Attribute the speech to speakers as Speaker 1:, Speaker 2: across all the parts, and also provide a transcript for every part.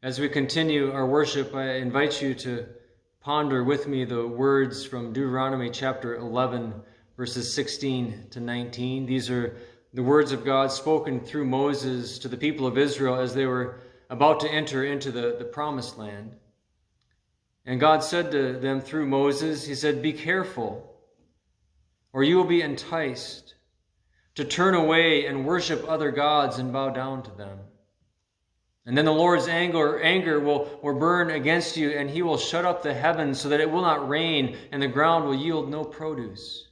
Speaker 1: As we continue our worship, I invite you to ponder with me the words from Deuteronomy chapter 11, verses 16 to 19. These are the words of God spoken through Moses to the people of Israel as they were about to enter into the promised land. And God said to them through Moses, he said, "Be careful, or you will be enticed to turn away and worship other gods and bow down to them. And then the Lord's anger will burn against you, and he will shut up the heavens so that it will not rain, and the ground will yield no produce.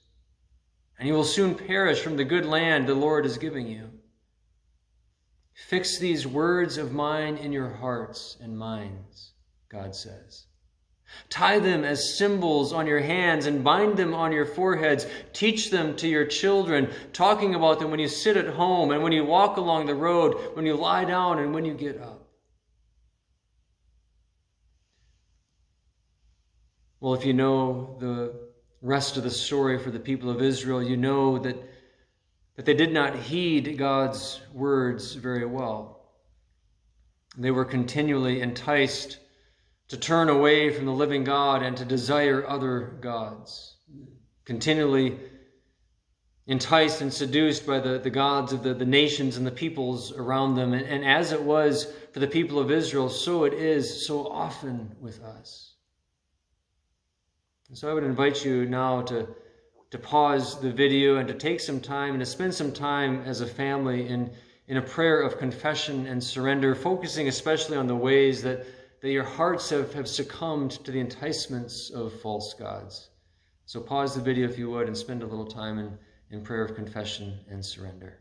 Speaker 1: And you will soon perish from the good land the Lord is giving you. Fix these words of mine in your hearts and minds," God says. "Tie them as symbols on your hands and bind them on your foreheads. Teach them to your children, talking about them when you sit at home and when you walk along the road, when you lie down and when you get up." Well, if you know the rest of the story for the people of Israel, you know that they did not heed God's words very well. They were continually enticed to turn away from the living God and to desire other gods, continually enticed and seduced by the gods of the nations and the peoples around them. And as it was for the people of Israel, so it is so often with us. And so I would invite you now to pause the video and to take some time and to spend some time as a family in a prayer of confession and surrender, focusing especially on the ways that your hearts have succumbed to the enticements of false gods. So pause the video if you would and spend a little time in prayer of confession and surrender.